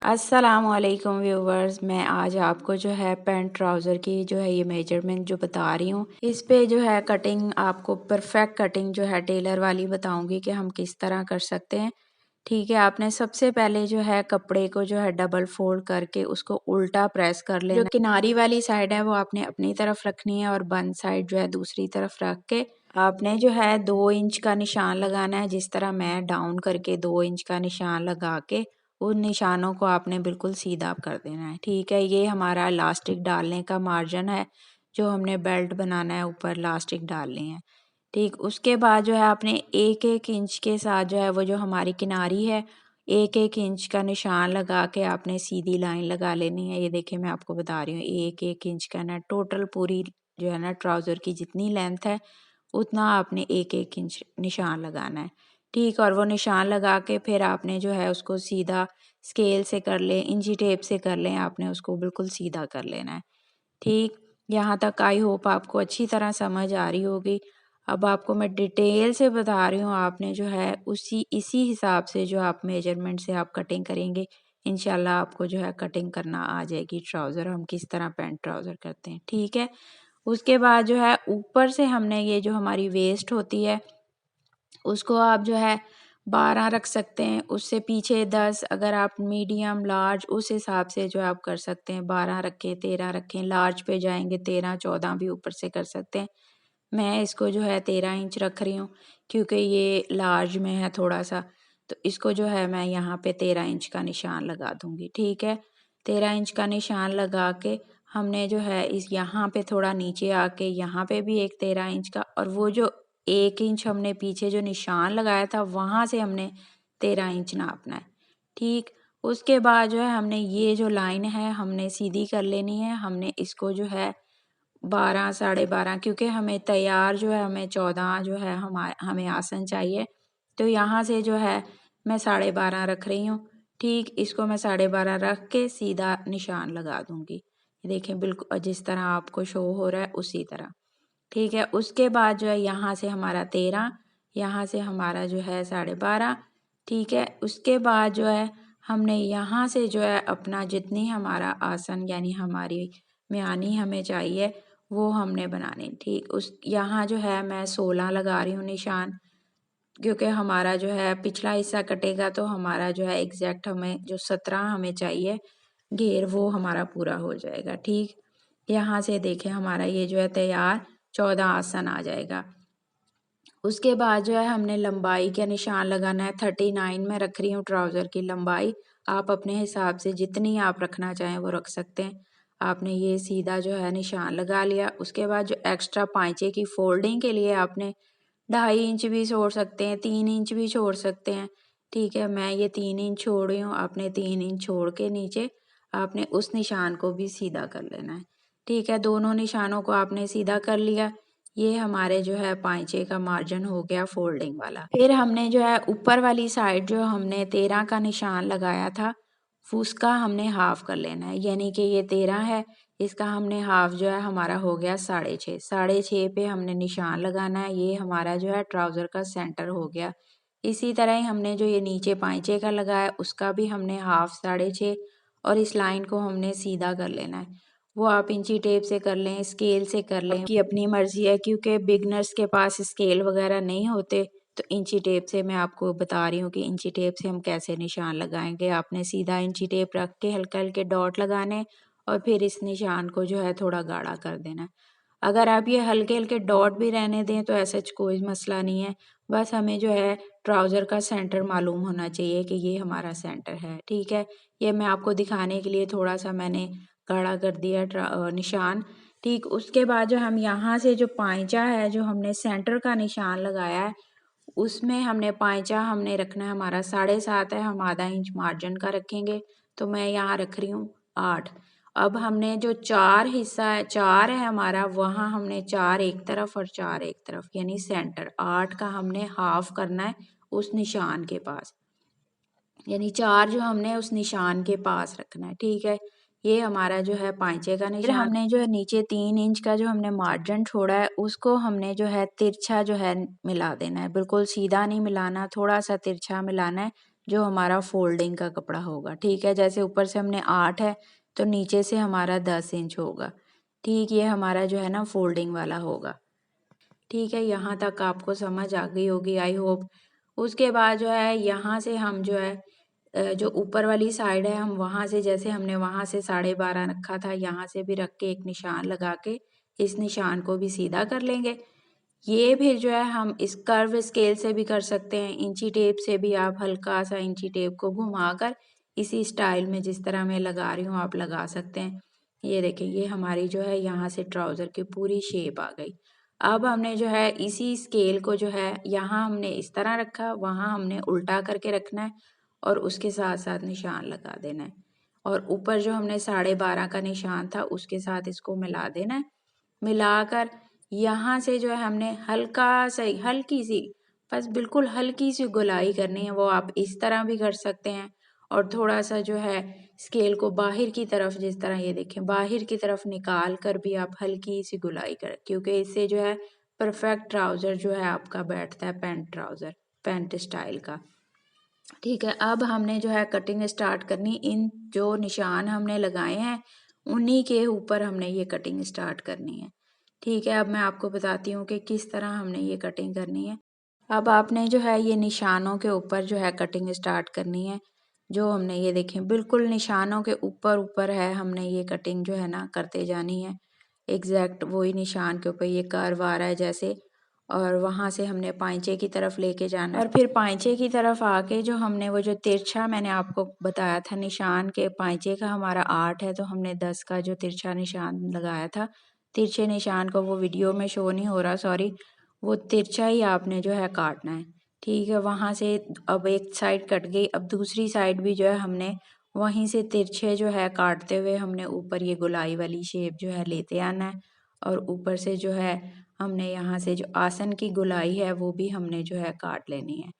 अस्सलामुअलैकुम व्यूवर्स, मैं आज आपको जो है पैंट ट्राउज़र की जो है ये मेजरमेंट जो बता रही हूँ। इस पे जो है कटिंग आपको परफेक्ट कटिंग जो है टेलर वाली बताऊंगी कि हम किस तरह कर सकते हैं। ठीक है, आपने सबसे पहले जो है कपड़े को जो है डबल फोल्ड करके उसको उल्टा प्रेस कर लेना। जो किनारी वाली साइड है वो आपने अपनी तरफ रखनी है और बंद साइड जो है दूसरी तरफ रख के आपने जो है 2 इंच का निशान लगाना है। जिस तरह मैं डाउन करके 2 इंच का निशान लगा के उन निशानों को आपने बिल्कुल सीधा कर देना है। ठीक है, ये हमारा इलास्टिक डालने का मार्जिन है जो हमने बेल्ट बनाना है, ऊपर इलास्टिक डालनी है। ठीक, उसके बाद जो है आपने एक एक इंच के साथ जो है वो जो हमारी किनारी है एक एक इंच का निशान लगा के आपने सीधी लाइन लगा लेनी है। ये देखिए मैं आपको बता रही हूँ, एक एक इंच का ना टोटल पूरी जो है ना ट्राउज़र की जितनी लेंथ है उतना आपने एक एक इंच निशान लगाना है। ठीक, और वो निशान लगा के फिर आपने जो है उसको सीधा स्केल से कर लें, इंची टेप से कर लें, आपने उसको बिल्कुल सीधा कर लेना है। ठीक, यहाँ तक आई होप आपको अच्छी तरह समझ आ रही होगी। अब आपको मैं डिटेल से बता रही हूँ, आपने जो है इसी हिसाब से जो आप मेजरमेंट से आप कटिंग करेंगे, इंशाल्लाह आपको जो है कटिंग करना आ जाएगी ट्राउज़र। हम किस तरह पैंट ट्राउज़र करते हैं, ठीक है। उसके बाद जो है ऊपर से हमने ये जो हमारी वेस्ट होती है उसको आप जो है 12 रख सकते हैं, उससे पीछे 10, अगर आप मीडियम लार्ज उस हिसाब से जो आप कर सकते हैं। 12 रखें, 13 रखें, लार्ज पे जाएंगे 13 14 भी ऊपर से कर सकते हैं। मैं इसको जो है 13 इंच रख रही हूँ क्योंकि ये लार्ज में है थोड़ा सा, तो इसको जो है मैं यहाँ पे 13 इंच का निशान लगा दूंगी। ठीक है, 13 इंच का निशान लगा के हमने जो है इस यहाँ पे थोड़ा नीचे आके यहाँ पे भी एक 13 इंच का, और वो जो 1 इंच हमने पीछे जो निशान लगाया था वहाँ से हमने 13 इंच नापना है। ठीक, उसके बाद जो है हमने ये जो लाइन है हमने सीधी कर लेनी है। हमने इसको जो है 12 साढ़े 12, क्योंकि हमें तैयार जो है हमें 14 जो है हमें आसन चाहिए, तो यहाँ से जो है मैं 12.5 रख रही हूँ। ठीक, इसको मैं 12.5 रख के सीधा निशान लगा दूंगी। देखिए बिल्कुल जिस तरह आपको शो हो रहा है उसी तरह। ठीक है, उसके बाद जो है यहाँ से हमारा 13, यहाँ से हमारा जो है 12.5। ठीक है, उसके बाद जो है हमने यहाँ से जो है अपना जितनी हमारा आसन यानी हमारी म्यानी हमें चाहिए वो हमने बनाने। ठीक, उस यहाँ जो है मैं 16 लगा रही हूँ निशान, क्योंकि हमारा जो है पिछला हिस्सा कटेगा तो हमारा जो है एग्जैक्ट हमें जो 17 हमें चाहिए घेर वो हमारा पूरा हो जाएगा। ठीक, यहाँ से देखें हमारा ये जो है तैयार 14 आसन आ जाएगा। उसके बाद जो है हमने लंबाई का निशान लगाना है। 39 में रख रही हूँ ट्राउज़र की लंबाई, आप अपने हिसाब से जितनी आप रखना चाहें वो रख सकते हैं। आपने ये सीधा जो है निशान लगा लिया। उसके बाद जो एक्स्ट्रा पाँचे की फोल्डिंग के लिए आपने 2.5 इंच भी छोड़ सकते हैं, 3 इंच भी छोड़ सकते हैं। ठीक है, मैं ये 3 इंच छोड़ रही हूँ, आपने 3 इंच छोड़ के नीचे आपने उस निशान को भी सीधा कर लेना है। ठीक है, दोनों निशानों को आपने सीधा कर लिया। ये हमारे जो है पाँचे का मार्जिन हो गया फोल्डिंग वाला। फिर हमने जो है ऊपर वाली साइड जो हमने 13 का निशान लगाया था उसका हमने हाफ कर लेना है, यानी कि ये 13 है, इसका हमने हाफ जो है हमारा हो गया 6.5। 6.5 पे हमने निशान लगाना है। ये हमारा जो है ट्राउज़र का सेंटर हो गया। इसी तरह ही हमने जो ये नीचे पाँचे का लगाया उसका भी हमने हाफ 6.5 और इस लाइन को हमने सीधा कर लेना है। वो आप इंची टेप से कर लें, स्केल से कर लें, आपकी अपनी मर्जी है, क्योंकि बिगनर्स के पास स्केल वगैरह नहीं होते तो इंची टेप से मैं आपको बता रही हूँ कि इंची टेप से हम कैसे निशान लगाएंगे। आपने सीधा इंची टेप रख के हल्के हल्के डॉट लगाने और फिर इस निशान को जो है थोड़ा गाढ़ा कर देना। अगर आप ये हल्के हल्के डॉट भी रहने दें तो ऐसा कोई मसला नहीं है, बस हमें जो है ट्राउज़र का सेंटर मालूम होना चाहिए कि ये हमारा सेंटर है। ठीक है, ये मैं आपको दिखाने के लिए थोड़ा सा मैंने गाढ़ा कर दिया निशान। ठीक, उसके बाद जो हम यहाँ से जो पाँचा है जो हमने सेंटर का निशान लगाया है उसमें हमने पाँचा हमने रखना है हमारा 7.5 है, हम आधा इंच मार्जिन का रखेंगे, तो मैं यहाँ रख रही हूँ 8। अब हमने जो 4 हिस्सा है 4 है हमारा, वहाँ हमने 4 एक तरफ और 4 एक तरफ यानी सेंटर 8 का हमने हाफ करना है उस निशान के पास, यानी 4 जो हमने उस निशान के पास रखना है। ठीक है, ये हमारा जो है पाँचे का निशान। फिर हमने जो है नीचे 3 इंच का जो हमने मार्जिन छोड़ा है उसको हमने जो है तिरछा जो है मिला देना है, बिल्कुल सीधा नहीं मिलाना, थोड़ा सा तिरछा मिलाना है जो हमारा फोल्डिंग का कपड़ा होगा। ठीक है, जैसे ऊपर से हमने 8 है तो नीचे से हमारा 10 इंच होगा। ठीक, ये हमारा जो है ना फोल्डिंग वाला होगा। ठीक है, यहाँ तक आपको समझ आ गई होगी आई होप। उसके बाद जो है यहाँ से हम जो है जो ऊपर वाली साइड है हम वहाँ से, जैसे हमने वहाँ से 12.5 रखा था, यहाँ से भी रख के एक निशान लगा के इस निशान को भी सीधा कर लेंगे। ये फिर जो है हम इस कर्व स्केल से भी कर सकते हैं, इंची टेप से भी आप हल्का सा इंची टेप को घुमाकर इसी स्टाइल में जिस तरह मैं लगा रही हूँ आप लगा सकते हैं। ये देखें, ये हमारी जो है यहाँ से ट्राउज़र की पूरी शेप आ गई। अब हमने जो है इसी स्केल को जो है यहाँ हमने इस तरह रखा, वहाँ हमने उल्टा करके रखना है और उसके साथ साथ निशान लगा देना है। और ऊपर जो हमने 12.5 का निशान था उसके साथ इसको मिला देना है। मिलाकर यहाँ से जो है हमने हल्की सी, बस बिल्कुल हल्की सी गोलाई करनी है। वो आप इस तरह भी कर सकते हैं और थोड़ा सा जो है स्केल को बाहर की तरफ, जिस तरह ये देखें बाहर की तरफ निकाल कर भी आप हल्की सी गोलाई करें, क्योंकि इससे जो है परफेक्ट ट्राउज़र जो है आपका बैठता है, पैंट ट्राउज़र पैंट स्टाइल का। ठीक है, अब हमने जो है कटिंग स्टार्ट करनी। इन जो निशान हमने लगाए हैं उन्हीं के ऊपर हमने ये कटिंग स्टार्ट करनी है। ठीक है, अब मैं आपको बताती हूँ कि किस तरह हमने ये कटिंग करनी है। अब आपने जो है ये निशानों के ऊपर जो है कटिंग स्टार्ट करनी है। जो हमने ये देखें बिल्कुल निशानों के ऊपर ऊपर है, हमने ये कटिंग जो है ना करते जानी है। एग्जैक्ट वही निशान के ऊपर ये कर्व आ रहा है जैसे, और वहाँ से हमने पांचे की तरफ लेके जाना है। और फिर पांचे की तरफ आके जो हमने वो जो तिरछा मैंने आपको बताया था निशान के, पांचे का हमारा 8 है तो हमने 10 का जो तिरछा निशान लगाया था, तिरछे निशान को वो वीडियो में शो नहीं हो रहा, सॉरी, वो तिरछा ही आपने जो है काटना है। ठीक है, वहाँ से अब एक साइड कट गई, अब दूसरी साइड भी जो है हमने वहीं से तिरछे जो है काटते हुए हमने ऊपर ये गोलाई वाली शेप जो है लेते आना है। और ऊपर से जो है हमने यहाँ से जो आसन की गोलाई है वो भी हमने जो है काट लेनी है।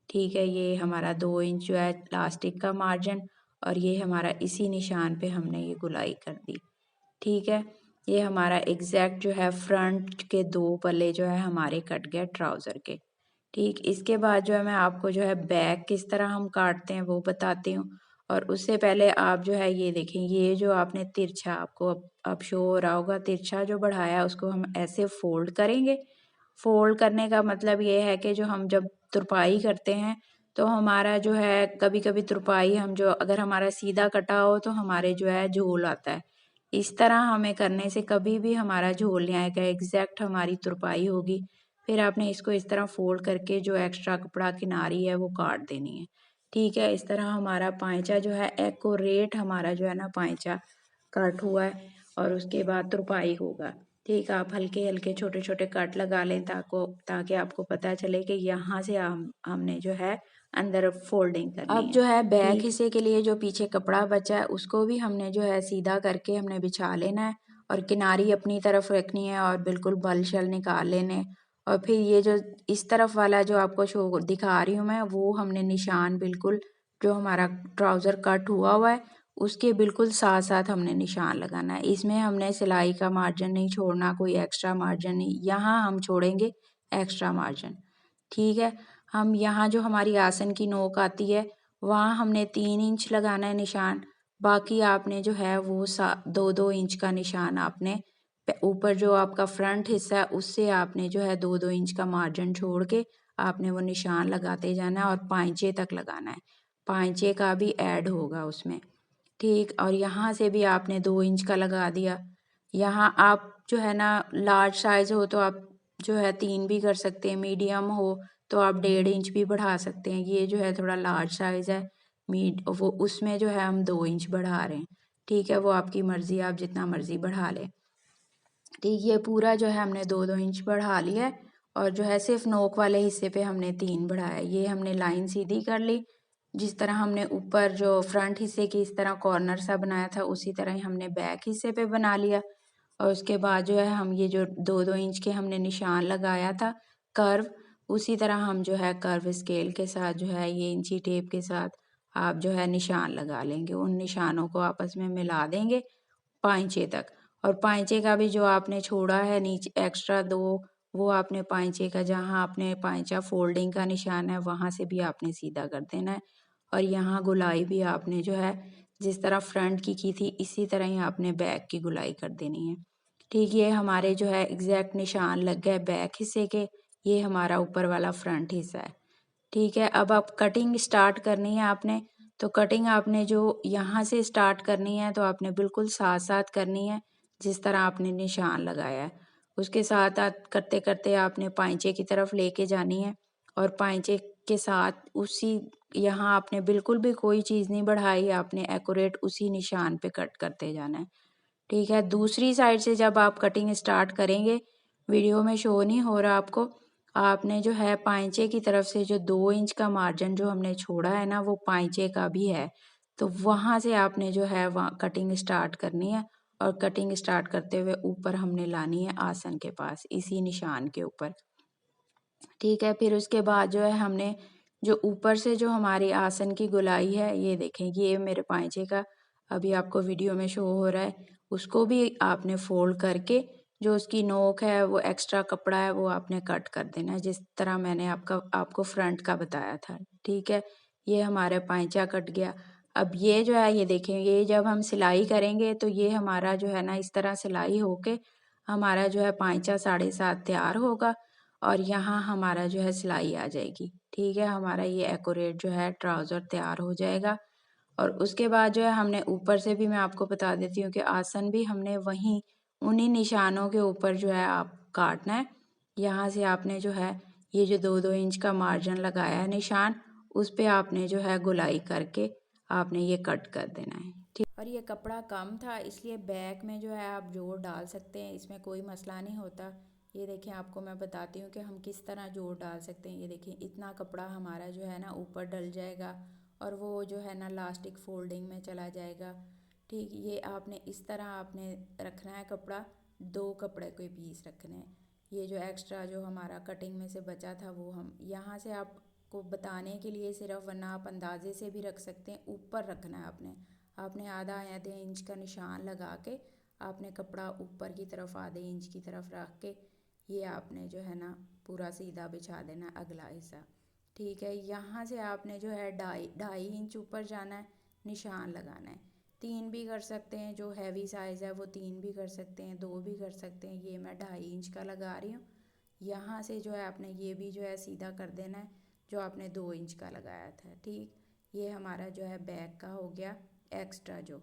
ठीक है, ये हमारा 2 इंच जो है इलास्टिक का मार्जिन, और ये हमारा इसी निशान पे हमने ये गोलाई कर दी। ठीक है, ये हमारा एग्जैक्ट जो है फ्रंट के 2 पल्ले जो है हमारे कट गए ट्राउज़र के। ठीक, इसके बाद जो है मैं आपको जो है बैक किस तरह हम काटते हैं वो बताती हूँ। और उससे पहले आप जो है ये देखें, ये जो आपने तिरछा आपको अब शो हो रहा होगा, तिरछा जो बढ़ाया है उसको हम ऐसे फोल्ड करेंगे। फोल्ड करने का मतलब ये है कि जो हम जब तुरपाई करते हैं तो हमारा जो है कभी कभी तुरपाई हम जो अगर हमारा सीधा कटा हो तो हमारे जो है झोल आता है। इस तरह हमें करने से कभी भी हमारा झोल नहीं आएगा, एग्जैक्ट हमारी तुरपाई होगी। फिर आपने इसको इस तरह फोल्ड करके जो एक्स्ट्रा कपड़ा किनारी है वो काट देनी है। ठीक है, इस तरह हमारा पांचा जो है एक्यूरेट हमारा जो है ना पांचा कट हुआ है। और उसके बाद तुरपाई होगा। ठीक, आप हल्के हल्के छोटे छोटे कट लगा लें ताकि आपको पता चले कि यहाँ से हमने जो है अंदर फोल्डिंग करनी अब है। जो है बैक हिस्से के लिए जो पीछे कपड़ा बचा है उसको भी हमने जो है सीधा करके हमने बिछा लेना है और किनारी अपनी तरफ रखनी है और बिल्कुल बल शल निकाल लेने। और फिर ये जो इस तरफ वाला जो आपको शो दिखा रही हूँ मैं, वो हमने निशान बिल्कुल जो हमारा ट्राउज़र कट हुआ है उसके बिल्कुल साथ साथ हमने निशान लगाना है। इसमें हमने सिलाई का मार्जिन नहीं छोड़ना, कोई एक्स्ट्रा मार्जिन नहीं, यहाँ हम छोड़ेंगे एक्स्ट्रा मार्जिन। ठीक है, हम यहाँ जो हमारी आसन की नोक आती है वहाँ हमने 3 इंच लगाना है निशान। बाकी आपने जो है वो 2-2 इंच का निशान आपने ऊपर जो आपका फ्रंट हिस्सा है उससे आपने जो है 2-2 इंच का मार्जिन छोड़ के आपने वो निशान लगाते जाना है और पांचे तक लगाना है। पांचे का भी ऐड होगा उसमें। ठीक, और यहाँ से भी आपने 2 इंच का लगा दिया। यहाँ आप जो है ना लार्ज साइज़ हो तो आप जो है 3 भी कर सकते हैं, मीडियम हो तो आप 1.5 इंच भी बढ़ा सकते हैं। ये जो है थोड़ा लार्ज साइज़ है, वो उसमें जो है हम 2 इंच बढ़ा रहे हैं। ठीक है, वो आपकी मर्ज़ी, आप जितना मर्ज़ी बढ़ा लें। ठीक, ये पूरा जो है हमने 2-2 इंच बढ़ा लिया है और जो है सिर्फ नोक वाले हिस्से पे हमने 3 बढ़ाया। ये हमने लाइन सीधी कर ली। जिस तरह हमने ऊपर जो फ्रंट हिस्से की इस तरह कॉर्नर सा बनाया था उसी तरह ही हमने बैक हिस्से पे बना लिया। और उसके बाद जो है हम ये जो 2-2 इंच के हमने निशान लगाया था कर्व, उसी तरह हम जो है कर्व स्केल के साथ जो है ये इंची टेप के साथ आप जो है निशान लगा लेंगे। उन निशानों को आपस में मिला देंगे पाँचे तक। और पाँचे का भी जो आपने छोड़ा है नीचे एक्स्ट्रा 2, वो आपने पाँचे का जहाँ आपने पाँचा फोल्डिंग का निशान है वहाँ से भी आपने सीधा कर देना है। और यहाँ गुलाई भी आपने जो है जिस तरह फ्रंट की थी इसी तरह ही आपने बैक की गुलाई कर देनी है। ठीक, ये हमारे जो है एग्जैक्ट निशान लग गए बैक हिस्से के। ये हमारा ऊपर वाला फ्रंट हिस्सा है। ठीक है, अब आप कटिंग स्टार्ट करनी है आपने। तो कटिंग आपने जो यहाँ से स्टार्ट करनी है तो आपने बिल्कुल साथ साथ करनी है जिस तरह आपने निशान लगाया है। उसके साथ साथ करते करते आपने पाइंचे की तरफ लेके जानी है और पाइंचे के साथ उसी यहाँ आपने बिल्कुल भी कोई चीज़ नहीं बढ़ाई, आपने एक्यूरेट उसी निशान पे कट करते जाना है। ठीक है, दूसरी साइड से जब आप कटिंग स्टार्ट करेंगे, वीडियो में शो नहीं हो रहा आपको, आपने जो है पाइंचे की तरफ से जो 2 इंच का मार्जिन जो हमने छोड़ा है ना वो पाइंचे का भी है। तो वहाँ से आपने जो है वहाँ कटिंग स्टार्ट करनी है और कटिंग स्टार्ट करते हुए ऊपर हमने लानी है आसन के पास इसी निशान के ऊपर। ठीक है, फिर उसके बाद जो है हमने जो ऊपर से जो हमारी आसन की गोलाई है ये देखें कि ये मेरे पाइंचे का अभी आपको वीडियो में शो हो रहा है, उसको भी आपने फोल्ड करके जो उसकी नोक है वो एक्स्ट्रा कपड़ा है वो आपने कट कर देना है जिस तरह मैंने आपको फ्रंट का बताया था। ठीक है, ये हमारा पाइंचा कट गया। अब ये जो है ये देखें, ये जब हम सिलाई करेंगे तो ये हमारा जो है ना इस तरह सिलाई होके हमारा जो है पाइंचा 7.5 तैयार होगा और यहाँ हमारा जो है सिलाई आ जाएगी। ठीक है, हमारा ये एक्यूरेट जो है ट्राउज़र तैयार हो जाएगा। और उसके बाद जो है हमने ऊपर से भी मैं आपको बता देती हूँ कि आसन भी हमने वहीं उन्हीं निशानों के ऊपर जो है आप काटना है। यहाँ से आपने जो है ये जो 2-2 इंच का मार्जिन लगाया है निशान, उस पे आपने जो है गोलाई करके आपने ये कट कर देना है। ठीक, और ये कपड़ा कम था इसलिए बैक में जो है आप जोड़ डाल सकते हैं, इसमें कोई मसला नहीं होता। ये देखिए आपको मैं बताती हूँ कि हम किस तरह जोड़ डाल सकते हैं। ये देखिए इतना कपड़ा हमारा जो है ना ऊपर डल जाएगा और वो जो है ना लास्टिक फोल्डिंग में चला जाएगा। ठीक, ये आपने इस तरह आपने रखना है कपड़ा, 2 कपड़े के पीस रखने हैं। ये जो एक्स्ट्रा जो हमारा कटिंग में से बचा था वो हम यहाँ से आपको बताने के लिए सिर्फ, वरना आप अंदाजे से भी रख सकते हैं। ऊपर रखना है आपने आधे इंच का निशान लगा के आपने कपड़ा ऊपर की तरफ आधे इंच की तरफ रख के ये आपने जो है ना पूरा सीधा बिछा देना अगला हिस्सा। ठीक है, यहाँ से आपने जो है 2.5 इंच ऊपर जाना है, निशान लगाना है। 3 भी कर सकते हैं, जो हैवी साइज़ है वो 3 भी कर सकते हैं, 2 भी कर सकते हैं। ये मैं 2.5 इंच का लगा रही हूँ। यहाँ से जो है आपने ये भी जो है सीधा कर देना है जो आपने 2 इंच का लगाया था। ठीक, ये हमारा जो है बैक का हो गया एक्स्ट्रा जो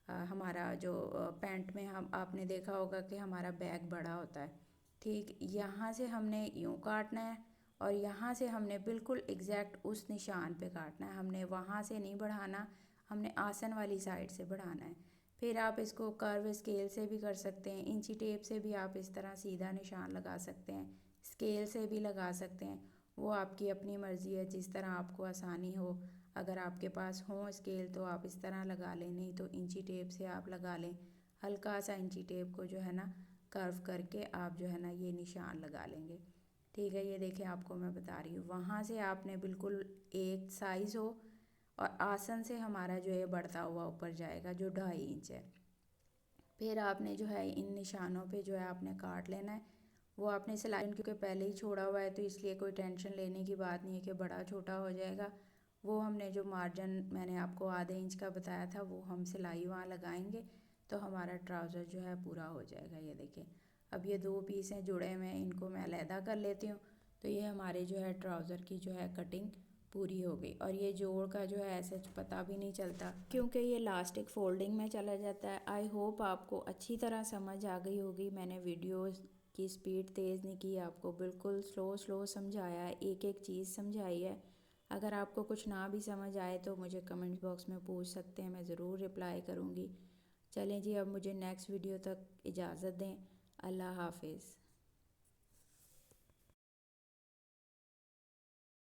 हमारा जो पैंट में हम आपने देखा होगा कि हमारा बैक बड़ा होता है। ठीक, यहाँ से हमने यूँ काटना है और यहाँ से हमने बिल्कुल एग्जैक्ट उस निशान पे काटना है। हमने वहाँ से नहीं बढ़ाना, हमने आसन वाली साइड से बढ़ाना है। फिर आप इसको कर्व स्केल से भी कर सकते हैं, इंची टेप से भी आप इस तरह सीधा निशान लगा सकते हैं, स्केल से भी लगा सकते हैं। वो आपकी अपनी मर्ज़ी है, जिस तरह आपको आसानी हो। अगर आपके पास हो स्केल तो आप इस तरह लगा लें, नहीं तो इंची टेप से आप लगा लें। हल्का सा इंची टेप को जो है ना कर्व करके आप जो है ना ये निशान लगा लेंगे। ठीक है, ये देखें आपको मैं बता रही हूँ, वहाँ से आपने बिल्कुल एक साइज़ हो और आसन से हमारा जो है बढ़ता हुआ ऊपर जाएगा जो 2.5 इंच है। फिर आपने जो है इन निशानों पे जो है आपने काट लेना है। वो आपने सिलाई क्योंकि पहले ही छोड़ा हुआ है तो इसलिए कोई टेंशन लेने की बात नहीं है कि बड़ा छोटा हो जाएगा। वो हमने जो मार्जिन मैंने आपको आधे इंच का बताया था वो हम सिलाई वहाँ लगाएंगे तो हमारा ट्राउज़र जो है पूरा हो जाएगा। ये देखें, अब ये 2 पीस हैं जुड़े हुए, इनको मैं अलहदा कर लेती हूँ। तो ये हमारे जो है ट्राउज़र की जो है कटिंग पूरी हो गई और ये जोड़ का जो है ऐसे पता भी नहीं चलता क्योंकि ये लास्टिक फोल्डिंग में चला जाता है। आई होप आपको अच्छी तरह समझ आ गई होगी। मैंने वीडियो की स्पीड तेज़ नहीं की, आपको बिल्कुल स्लो समझाया है, एक एक चीज़ समझाई है। अगर आपको कुछ ना भी समझ आए तो मुझे कमेंट बॉक्स में पूछ सकते हैं, मैं ज़रूर रिप्लाई करूँगी। चलें जी, अब मुझे नेक्स्ट वीडियो तक इजाज़त दें। अल्लाह हाफिज़।